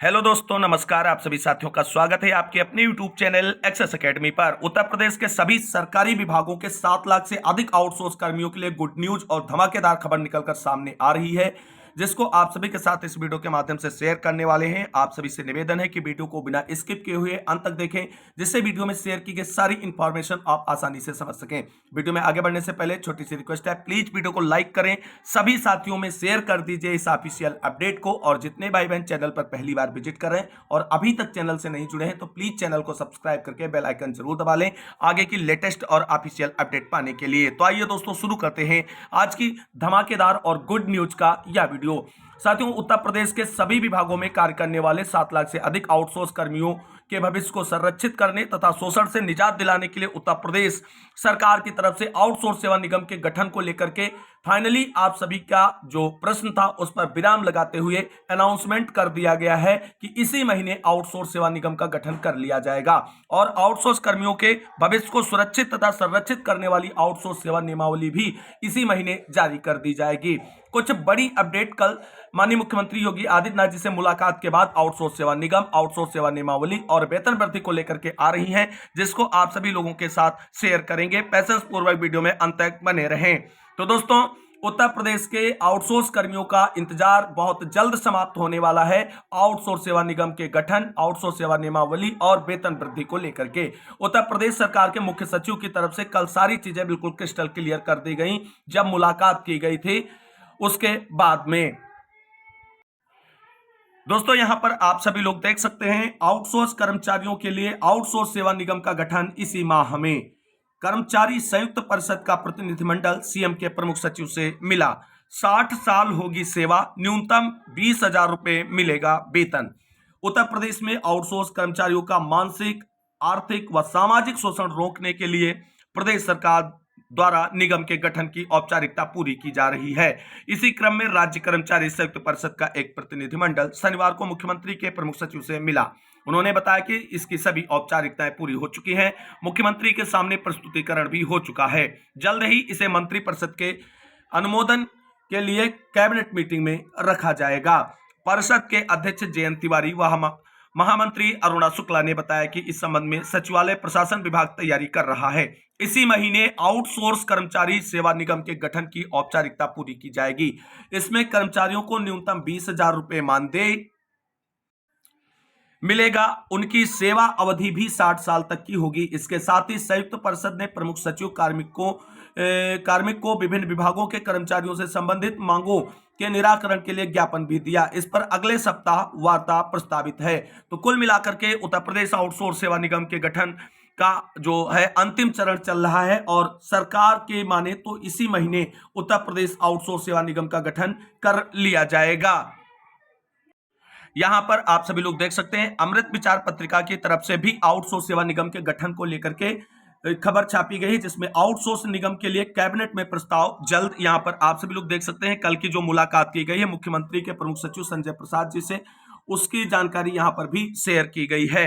Hello दोस्तों, नमस्कार। आप सभी साथियों का स्वागत है आपके अपने यूट्यूब चैनल एक्सेस एकेडमी पर। उत्तर प्रदेश के सभी सरकारी विभागों के 7 लाख से अधिक आउटसोर्स कर्मियों के लिए गुड न्यूज और धमाकेदार खबर निकलकर सामने आ रही है, जिसको आप सभी के साथ इस वीडियो के माध्यम से शेयर करने वाले हैं। आप सभी से निवेदन है कि वीडियो को बिना स्किप किए हुए अंत तक देखें, जिससे वीडियो में शेयर की गई सारी इंफॉर्मेशन आप आसानी से समझ सकें। वीडियो में आगे बढ़ने से पहले छोटी सी रिक्वेस्ट है, प्लीज वीडियो को लाइक करें, सभी साथियों में शेयर कर दीजिए इस ऑफिशियल अपडेट को। और जितने भाई बहन चैनल पर पहली बार विजिट कर रहे हैं और अभी तक चैनल से नहीं जुड़े हैं, तो प्लीज चैनल को सब्सक्राइब करके बेल आइकन जरूर दबा लें आगे की लेटेस्ट और ऑफिशियल अपडेट पाने के लिए। तो आइए दोस्तों, शुरू करते हैं आज की धमाकेदार और गुड न्यूज का यह वीडियो। साथियों, उत्तर प्रदेश के सभी विभागों में कार्य करने वाले 7 लाख से अधिक आउटसोर्स कर्मियों के भविष्य को संरक्षित करने तथा शोषण से निजात दिलाने के लिए उत्तर प्रदेश सरकार की तरफ से आउटसोर्स सेवा निगम के गठन को लेकर के फाइनली आप सभी का जो प्रश्न था उस पर विराम लगाते हुए अनाउंसमेंट कर दिया गया है कि इसी महीने आउटसोर्स सेवा निगम का गठन कर लिया जाएगा और आउटसोर्स कर्मियों के भविष्य को सुरक्षित तथा संरक्षित करने वाली आउटसोर्स सेवा नियमावली भी इसी महीने जारी कर दी जाएगी। कुछ बड़ी अपडेट कल माननीय मुख्यमंत्री योगी आदित्यनाथ जी से मुलाकात के बाद आउटसोर्स सेवा निगम, आउटसोर्स सेवा नियमावली और वेतन वृद्धि को लेकर के आ रही हैं, जिसको आप सभी लोगों के साथ शेयर करेंगे। पैसेंस पूर्वक वीडियो में अंत तक बने रहें। तो दोस्तों, उत्तर प्रदेश के आउटसोर्स कर्मियों का इंतजार बहुत जल्द समाप्त होने वाला है। आउटसोर्स सेवा निगम के गठन, आउटसोर्स सेवा नियमावली और वेतन वृद्धि को लेकर के उत्तर प्रदेश सरकार के मुख्य सचिव की तरफ से कल सारी चीजें बिल्कुल क्रिस्टल क्लियर कर दी गई जब मुलाकात की गई थी उसके बाद में। दोस्तों, यहां पर आप सभी लोग देख सकते हैं, आउटसोर्स कर्मचारियों के लिए आउटसोर्स सेवा निगम का गठन इसी माह में। कर्मचारी संयुक्त परिषद का प्रतिनिधिमंडल सीएम के प्रमुख सचिव से मिला। 60 साल होगी सेवा, न्यूनतम 20,000 रुपए मिलेगा वेतन। उत्तर प्रदेश में आउटसोर्स कर्मचारियों का मानसिक, आर्थिक व सामाजिक शोषण रोकने के लिए प्रदेश सरकार द्वारा निगम के गठन की औपचारिकता पूरी की जा रही है। इसी क्रम में राज्य कर्मचारी संयुक्त परिषद का एक प्रतिनिधिमंडल शनिवार को मुख्यमंत्री के प्रमुख सचिव से मिला। उन्होंने बताया कि इसकी सभी औपचारिकताएं पूरी हो चुकी हैं, मुख्यमंत्री के सामने प्रस्तुतिकरण भी हो चुका है। जल्द ही इसे मंत्रिपरिषद के अनुमोदन के लिए कैबिनेट मीटिंग में रखा जाएगा। परिषद के अध्यक्ष जयंत तिवारी व महामंत्री अरुणा शुक्ला ने बताया कि इस संबंध में सचिवालय प्रशासन विभाग तैयारी कर रहा है। इसी महीने आउटसोर्स कर्मचारी सेवा निगम के गठन की औपचारिकता पूरी की जाएगी। इसमें कर्मचारियों को न्यूनतम 20,000 रुपए मानदेय मिलेगा। उनकी सेवा अवधि भी 60 साल तक की होगी। इसके साथ ही संयुक्त परिषद ने प्रमुख सचिव कार्मिक को विभिन्न विभागों के कर्मचारियों से संबंधित मांगों के निराकरण के लिए ज्ञापन भी दिया। इस पर अगले सप्ताह वार्ता प्रस्तावित है। तो कुल मिलाकर के उत्तर प्रदेश आउटसोर्स सेवा निगम के गठन का जो है अंतिम चरण चल रहा है और सरकार के माने तो इसी महीने उत्तर प्रदेश आउटसोर्स सेवा निगम का गठन कर लिया जाएगा। यहां पर आप सभी लोग देख सकते हैं, अमृत विचार पत्रिका की तरफ से भी आउटसोर्स सेवा निगम के गठन को लेकर के खबर छापी गई, जिसमें आउटसोर्स निगम के लिए कैबिनेट में प्रस्ताव जल्द। यहां पर आप सभी लोग देख सकते हैं, कल की जो मुलाकात की गई है मुख्यमंत्री के प्रमुख सचिव संजय प्रसाद जी से, उसकी जानकारी यहां पर भी शेयर की गई है।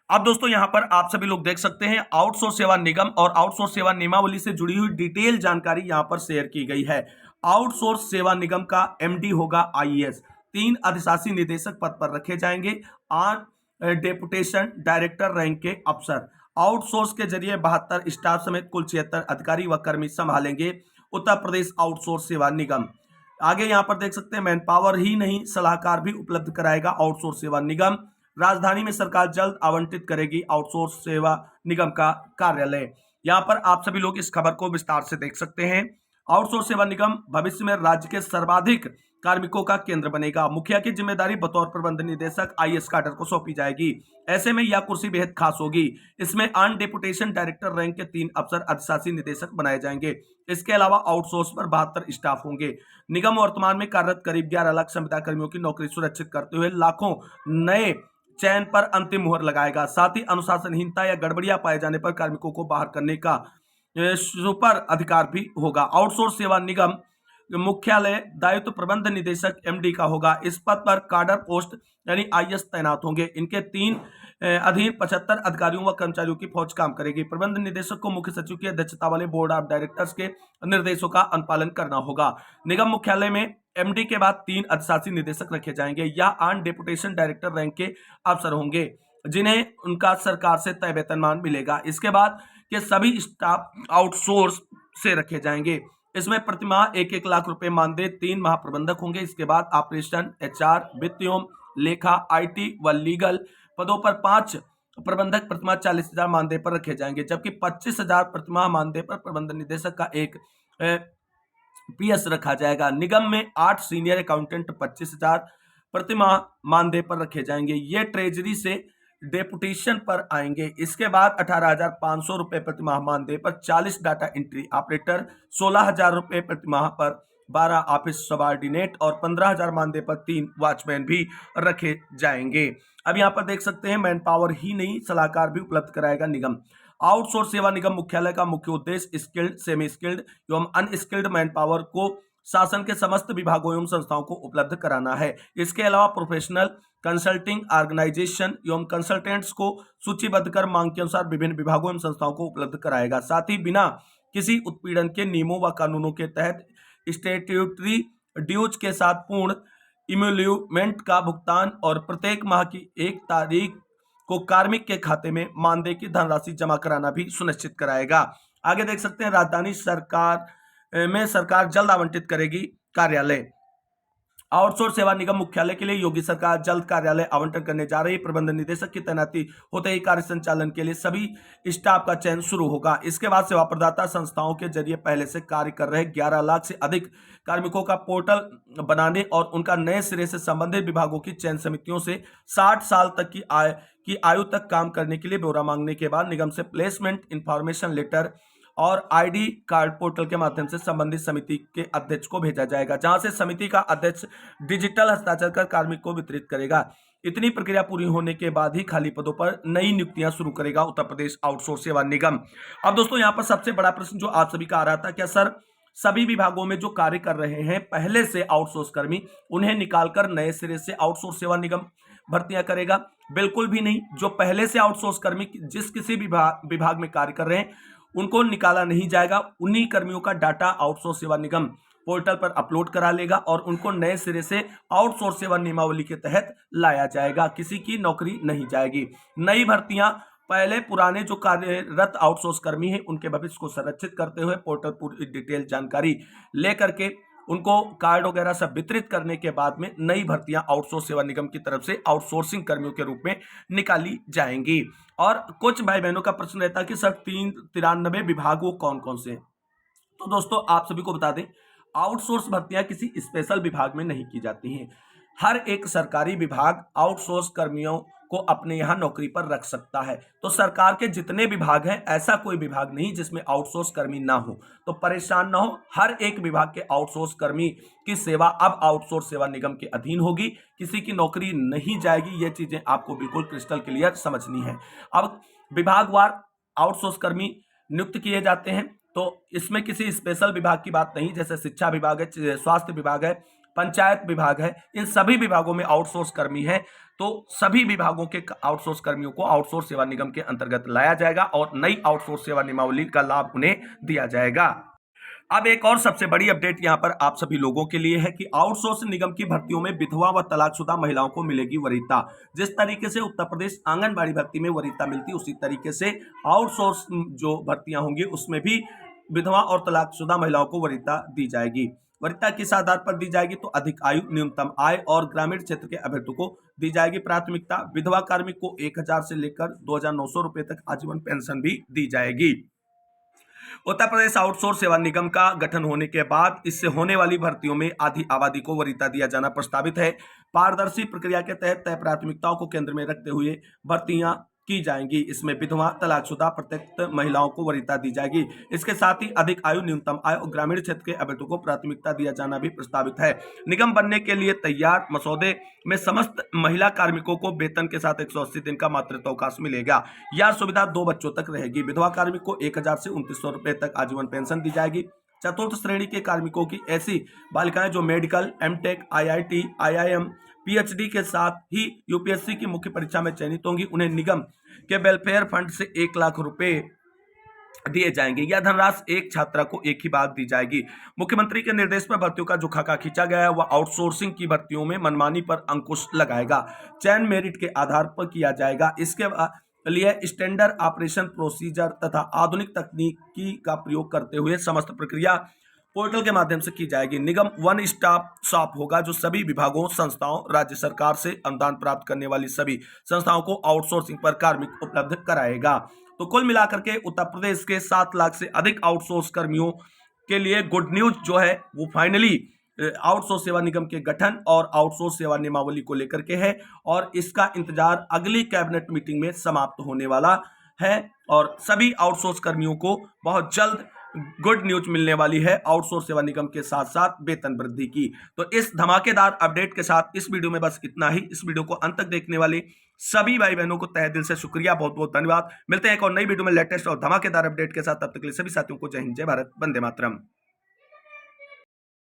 अब दोस्तों, यहां पर आप सभी लोग देख सकते हैं, आउटसोर्स सेवा निगम और आउटसोर्स सेवा नियमावली से जुड़ी हुई डिटेल जानकारी यहां पर शेयर की गई है। आउटसोर्स सेवा निगम का एमडी होगा आईएएस। 3 अधिशासी निदेशक पद पर रखे जाएंगे। 8 डेपुटेशन डायरेक्टर रैंक के अफसर। आउटसोर्स के जरिए 72 स्टाफ समेत कुल 76 अधिकारी व कर्मी संभालेंगे उत्तर प्रदेश आउटसोर्स सेवा निगम। आगे यहां पर देख सकते हैं, मैन पावर ही नहीं सलाहकार भी उपलब्ध कराएगा आउटसोर्स सेवा निगम। राजधानी में सरकार जल्द आवंटित करेगी आउटसोर्स सेवा निगम का कार्यालय। यहां पर आप सभी लोग इस खबर को विस्तार से देख सकते हैं। आउटसोर्स सेवा निगम भविष्य में राज्य के सर्वाधिक कार्मिकों का केंद्र बनेगा। मुखिया की जिम्मेदारी बतौर प्रबंध निदेशक आईएएस कैडर को सौंपी जाएगी। ऐसे में यह कुर्सी बेहद खास होगी। इसमें अन डेपुटेशन डायरेक्टर रैंक के 3 अफसर अधिशासी निदेशक बनाए जाएंगे। इसके अलावा आउटसोर्स पर 72 स्टाफ होंगे। निगम वर्तमान में कार्यरत करीब 11 लाख संविदा कर्मियों की नौकरी सुरक्षित करते हुए लाखों नए चयन पर अंतिम मुहर लगाएगा। साथ ही अनुशासनहीनता या गड़बड़ियां पाए जाने पर कार्मिकों को बाहर करने का सुपर अधिकार भी होगा। आउटसोर्स सेवा निगम मुख्यालय दायित्व प्रबंध निदेशक एमडी का होगा। इस पद पर काडर पोस्ट यानी आईएएस तैनात होंगे। इनके तीन अधीन 75 अधिकारियों व कर्मचारियों की फौज काम करेगी। प्रबंध निदेशक को मुख्य सचिव की अध्यक्षता वाले बोर्ड ऑफ डायरेक्टर्स के निर्देशों का अनुपालन करना होगा। निगम मुख्यालय में एमडी के बाद 3 अधिशासी निदेशक रखे जाएंगे। यह ऑन डेपुटेशन डायरेक्टर रैंक के अफसर होंगे, जिन्हें उनका सरकार से तय वेतनमान मिलेगा। इसके बाद के सभी स्टाफ आउटसोर्स से रखे जाएंगे। इसमें प्रतिमाह 1-1 लाख रुपए मानदेय 3 महाप्रबंधक होंगे। इसके बाद ऑपरेशन, एचआर, वित्त एवं लेखा, आईटी व लीगल पदों पर 5 प्रबंधक प्रतिमाह 40,000 मानदेय पर रखे जाएंगे, जबकि 25,000 प्रतिमाह मानदेय पर प्रबंध निदेशक का एक पीएस रखा जाएगा। निगम में 8 सीनियर अकाउंटेंट 25,000 प्रतिमाह मानदेय पर रखे जाएंगे। ये ट्रेजरी से डेपुटेशन पर आएंगे। इसके बाद 18,500 रुपए प्रतिमाह मानदेय पर 40 डाटा एंट्री ऑपरेटर, 16,000 रुपए प्रतिमाह पर 12 ऑफिस सबॉर्डिनेट और 15,000 मानदेय पर 3 वॉचमैन भी रखे जाएंगे। अब यहाँ पर देख सकते हैं मैन पावर ही नहीं, सलाहकार भी उपलब्ध कराएगा निगम। आउटसोर्स सेवा निगम मुख्यालय का मुख्य उद्देश्य स्किल्ड, सेमी स्किल्ड एवं अनस्किल्ड मैन पावर को शासन के समस्त विभागों एवं संस्थाओं को उपलब्ध कराना है। इसके अलावा प्रोफेशनल कंसल्टिंग ऑर्गेनाइजेशन एवं कंसल्टेंट्स को सूचीबद्ध कर मांग के अनुसार विभिन्न विभागों एवं संस्थाओं को उपलब्ध कराएगा। साथ ही बिना किसी उत्पीड़न के नियमों व कानूनों के तहत स्टैट्यूटरी ड्यूज के साथ पूर्ण इमोल्यूमेंट का भुगतान और प्रत्येक माह की 1 तारीख को कार्मिक के खाते में मानदेय की धनराशि जमा कराना भी सुनिश्चित कराएगा। आगे देख सकते हैं राजधानी सरकार में सरकार जल्द आवंटित करेगी कार्यालय। आउटसोर्स सेवा निगम मुख्यालय के लिए योगी सरकार जल्द कार्यालय आवंटन करने जा रही। प्रबंध निदेशक की तैनाती होते ही कार्य संचालन के लिए सभी स्टाफ का चयन शुरू होगा। इसके बाद सेवा प्रदाता संस्थाओं के जरिए पहले से कार्य कर रहे 11 लाख से अधिक कार्मिकों का पोर्टल बनाने और उनका नए सिरे से संबंधित विभागों की चयन समितियों से 60 साल तक की आयु तक काम करने के लिए ब्यौरा मांगने के बाद निगम से प्लेसमेंट इंफॉर्मेशन लेटर और आईडी कार्ड पोर्टल के माध्यम से संबंधित समिति के अध्यक्ष को भेजा जाएगा, जहां से समिति का अध्यक्ष डिजिटल हस्ताक्षर कर कार्मिक को वितरित करेगा। इतनी प्रक्रिया पूरी होने के बाद ही खाली पदों पर नई नियुक्तियां शुरू करेगा उत्तर प्रदेश आउटसोर्स सेवा निगम। अब दोस्तों यहां पर सबसे बड़ा प्रश्न जो आप सभी का आ रहा था, क्या सर सभी विभागों में जो कार्य कर रहे हैं पहले से आउटसोर्स कर्मी, उन्हें निकालकर नए सिरे से आउटसोर्स सेवा निगम भर्तियां करेगा? बिल्कुल भी नहीं। जो पहले से आउटसोर्स कर्मी जिस किसी विभाग में कार्य कर रहे हैं उनको निकाला नहीं जाएगा। उन्हीं कर्मियों का डाटा आउटसोर्स सेवा निगम पोर्टल पर अपलोड करा लेगा और उनको नए सिरे से आउटसोर्स सेवा नियमावली के तहत लाया जाएगा। किसी की नौकरी नहीं जाएगी। नई भर्तियां पहले पुराने जो कार्यरत आउटसोर्स कर्मी हैं उनके भविष्य को संरक्षित करते हुए पोर्टल पूरी डिटेल जानकारी लेकर के उनको कार्ड वगैरह सब वितरित करने के बाद में नई भर्तियां आउटसोर्स सेवा निगम की तरफ से आउटसोर्सिंग कर्मियों के रूप में निकाली जाएंगी। और कुछ भाई बहनों का प्रश्न रहता है कि सर 93 विभाग वो कौन कौन से हैं? तो दोस्तों आप सभी को बता दें, आउटसोर्स भर्तियां किसी स्पेशल विभाग में नहीं की जाती हैं। हर एक सरकारी विभाग आउटसोर्स कर्मियों को अपने यहां नौकरी पर रख सकता है। तो सरकार के जितने विभाग हैं ऐसा कोई विभाग नहीं जिसमें आउटसोर्स कर्मी ना हो। तो परेशान ना हो, हर एक विभाग के आउटसोर्स कर्मी की सेवा अब आउटसोर्स सेवा निगम के अधीन होगी। किसी की नौकरी नहीं जाएगी। ये चीजें आपको बिल्कुल क्रिस्टल क्लियर समझनी है। अब विभागवार आउटसोर्स कर्मी नियुक्त किए जाते हैं, तो इसमें किसी स्पेशल विभाग की बात नहीं। जैसे शिक्षा विभाग है, स्वास्थ्य विभाग है, पंचायत विभाग है, इन सभी विभागों में आउटसोर्स कर्मी है। तो सभी विभागों के आउटसोर्स कर्मियों को आउटसोर्स सेवा निगम के अंतर्गत लाया जाएगा और नई आउटसोर्स सेवा नियमावली का लाभ उन्हें दिया जाएगा। अब एक और सबसे बड़ी अपडेट यहां पर आप सभी लोगों के लिए है कि आउटसोर्स निगम की भर्तियों में विधवा व तलाकशुदा महिलाओं को मिलेगी वरीयता। जिस तरीके से उत्तर प्रदेश आंगनबाड़ी भर्ती में वरीयता मिलती है, उसी तरीके से आउटसोर्स जो भर्तियां होंगी उसमें भी विधवा और तलाकशुदा महिलाओं को वरीयता दी जाएगी। वरीयता किस आधार पर दी जाएगी? तो अधिक आयु, न्यूनतम आय और ग्रामीण क्षेत्र के अभ्यर्थियों को दी जाएगी प्राथमिकता। विधवा कार्मिक को 1,000 से लेकर 2,900 रुपए तक आजीवन पेंशन भी दी जाएगी। उत्तर प्रदेश आउटसोर्स सेवा निगम का गठन होने के बाद इससे होने वाली भर्तियों में आधी आबादी को वरीयता दिया जाना प्रस्तावित है। पारदर्शी प्रक्रिया के तहत तय प्राथमिकताओं को केंद्र में रखते हुए भर्तियां की जाएंगी। इसमें विधवा, तलाकशुदा, प्रत्यक्त महिलाओं को वरीयता दी जाएगी। इसके साथ ही अधिक आयु, न्यूनतम आय और ग्रामीण क्षेत्र के अभ्यर्थियों को प्राथमिकता दिया जाना भी प्रस्तावित है। निगम बनने के लिए तैयार मसौदे में समस्त महिला कार्मिकों को वेतन के साथ 180 दिन का मातृत्व अवकाश मिलेगा। यह सुविधा 2 बच्चों तक रहेगी। विधवा कार्मिक को 1,000 से 2,900 रुपए तक आजीवन पेंशन दी जाएगी। चतुर्थ श्रेणी के कार्मिकों की ऐसी बालिकाएं जो medical, MTech, IIT, IIM, PhD के साथ ही यूपीएससी की मुख्य परीक्षा में चयनित होंगी, उन्हें निगम के वेलफेयर फंड से 1 लाख रुपए दिए जाएंगे। यह धनराशि एक छात्रा को एक ही बार दी जाएगी। मुख्यमंत्री के निर्देश पर भर्तियों का जो खाका खींचा गया है वह आउटसोर्सिंग की भर्तियों में मनमानी पर अंकुश लगाएगा। चयन मेरिट के आधार पर किया जाएगा। इसके लिए स्टैंडर्ड ऑपरेशन प्रोसीजर तथा आधुनिक तकनीकी का प्रयोग करते हुए समस्त प्रक्रिया पोर्टल के माध्यम से की जाएगी। निगम वन स्टॉप शॉप होगा जो सभी विभागों, संस्थाओं, राज्य सरकार से अनुदान प्राप्त करने वाली सभी संस्थाओं को आउटसोर्सिंग पर कार्मिक उपलब्ध कराएगा। तो कुल मिलाकर के उत्तर प्रदेश के 7 लाख से अधिक आउटसोर्स कर्मियों के लिए गुड न्यूज जो है वो फाइनली आउटसोर्स सेवा निगम के गठन और आउटसोर्स सेवा नियमावली को लेकर के है और इसका इंतजार अगली कैबिनेट मीटिंग में समाप्त होने वाला है और सभी आउटसोर्स कर्मियों को बहुत जल्द गुड न्यूज मिलने वाली है आउटसोर्स सेवा निगम के साथ साथ वेतन वृद्धि की। तो इस धमाकेदार अपडेट के साथ इस वीडियो में बस इतना ही। इस वीडियो को अंत तक देखने वाले सभी भाई बहनों को तहे दिल से शुक्रिया, बहुत बहुत धन्यवाद। मिलते हैं एक और नई वीडियो में लेटेस्ट और धमाकेदार अपडेट के साथ। तब तक के लिए सभी साथियों को जय हिंद, जय भारत, वंदे मातरम।